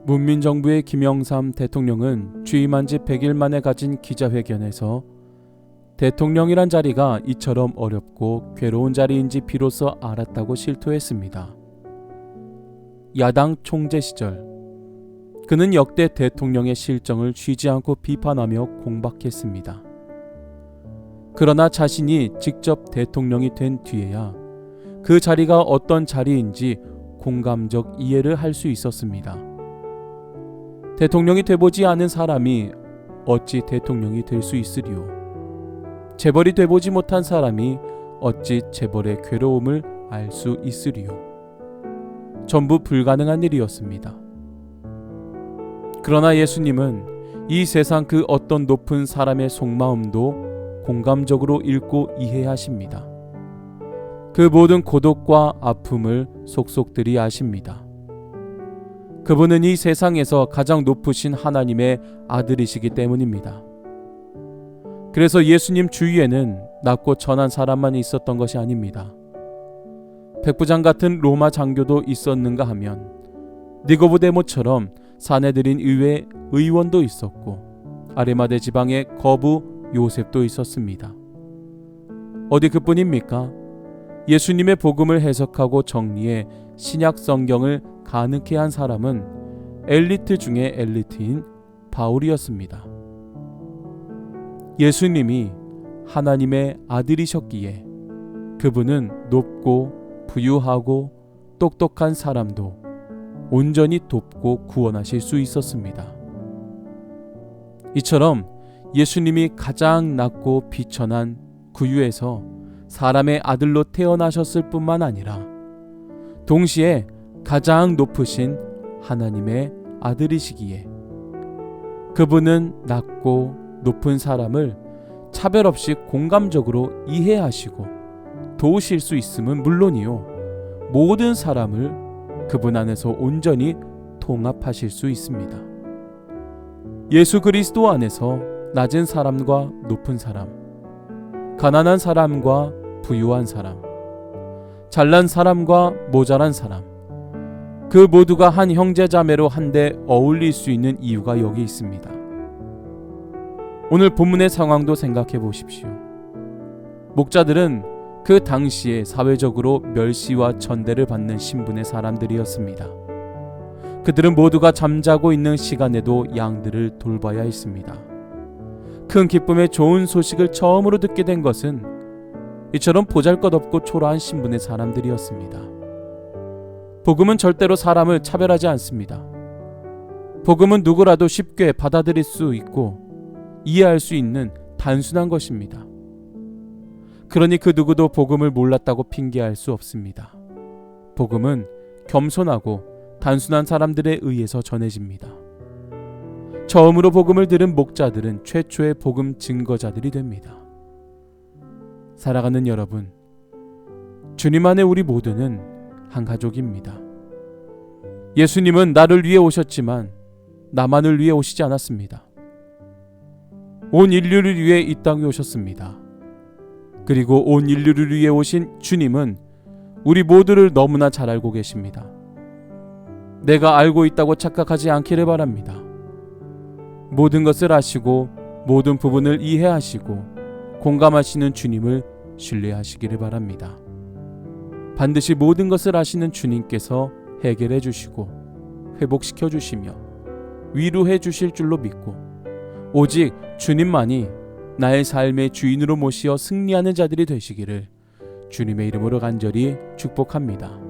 문민정부의 김영삼 대통령은 취임한 지 100일 만에 가진 기자회견에서 대통령이란 자리가 이처럼 어렵고 괴로운 자리인지 비로소 알았다고 실토했습니다. 야당 총재 시절 그는 역대 대통령의 실정을 쉬지 않고 비판하며 공박했습니다. 그러나 자신이 직접 대통령이 된 뒤에야 그 자리가 어떤 자리인지 공감적 이해를 할 수 있었습니다. 대통령이 돼보지 않은 사람이 어찌 대통령이 될 수 있으리요? 재벌이 돼보지 못한 사람이 어찌 재벌의 괴로움을 알 수 있으리요? 전부 불가능한 일이었습니다. 그러나 예수님은 이 세상 그 어떤 높은 사람의 속마음도 공감적으로 읽고 이해하십니다. 그 모든 고독과 아픔을 속속들이 아십니다. 그분은 이 세상에서 가장 높으신 하나님의 아들이시기 때문입니다. 그래서 예수님 주위에는 낮고 천한 사람만 있었던 것이 아닙니다. 백부장 같은 로마 장교도 있었는가 하면 니고보데모처럼 사내들인 의회 의원도 있었고 아레마대 지방의 거부 요셉도 있었습니다. 어디 그뿐입니까? 예수님의 복음을 해석하고 정리해 신약 성경을 가능케 한 사람은 엘리트 중에 엘리트인 바울이었습니다. 예수님이 하나님의 아들이셨기에 그분은 높고 부유하고 똑똑한 사람도 온전히 돕고 구원하실 수 있었습니다. 이처럼 예수님이 가장 낮고 비천한 구유에서 사람의 아들로 태어나셨을 뿐만 아니라 동시에 가장 높으신 하나님의 아들이시기에 그분은 낮고 높은 사람을 차별 없이 공감적으로 이해하시고 도우실 수 있음은 물론이요, 모든 사람을 그분 안에서 온전히 통합하실 수 있습니다. 예수 그리스도 안에서 낮은 사람과 높은 사람, 가난한 사람과 부유한 사람, 잘난 사람과 모자란 사람, 그 모두가 한 형제자매로 한데 어울릴 수 있는 이유가 여기 있습니다. 오늘 본문의 상황도 생각해 보십시오. 목자들은 그 당시에 사회적으로 멸시와 천대를 받는 신분의 사람들이었습니다. 그들은 모두가 잠자고 있는 시간에도 양들을 돌봐야 했습니다. 큰 기쁨의 좋은 소식을 처음으로 듣게 된 것은 이처럼 보잘것없고 초라한 신분의 사람들이었습니다. 복음은 절대로 사람을 차별하지 않습니다. 복음은 누구라도 쉽게 받아들일 수 있고 이해할 수 있는 단순한 것입니다. 그러니 그 누구도 복음을 몰랐다고 핑계할 수 없습니다. 복음은 겸손하고 단순한 사람들에 의해서 전해집니다. 처음으로 복음을 들은 목자들은 최초의 복음 증거자들이 됩니다. 살아가는 여러분, 주님 안에 우리 모두는 한 가족입니다. 예수님은 나를 위해 오셨지만 나만을 위해 오시지 않았습니다. 온 인류를 위해 이 땅에 오셨습니다. 그리고 온 인류를 위해 오신 주님은 우리 모두를 너무나 잘 알고 계십니다. 내가 알고 있다고 착각하지 않기를 바랍니다. 모든 것을 아시고 모든 부분을 이해하시고 공감하시는 주님을 신뢰하시기를 바랍니다. 반드시 모든 것을 아시는 주님께서 해결해 주시고 회복시켜 주시며 위로해 주실 줄로 믿고 오직 주님만이 나의 삶의 주인으로 모시어 승리하는 자들이 되시기를 주님의 이름으로 간절히 축복합니다.